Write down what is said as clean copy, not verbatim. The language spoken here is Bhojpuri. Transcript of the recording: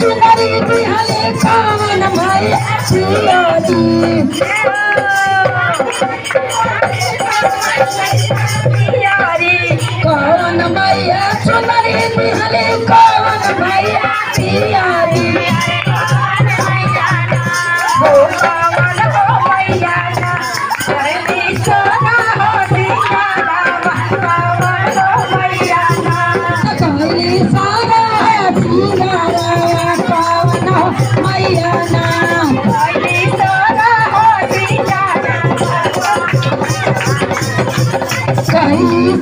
चुनरी दिहले कौन मैया पियारी कौन मैया चुनरी दिहले कौन मैया पियारी हो कौन हो मैया कहली सोना हो दीवाना कौन हो मैया कहली सोना है दीवाना कौन हो मैया कहली सोना हो दीवाना कहली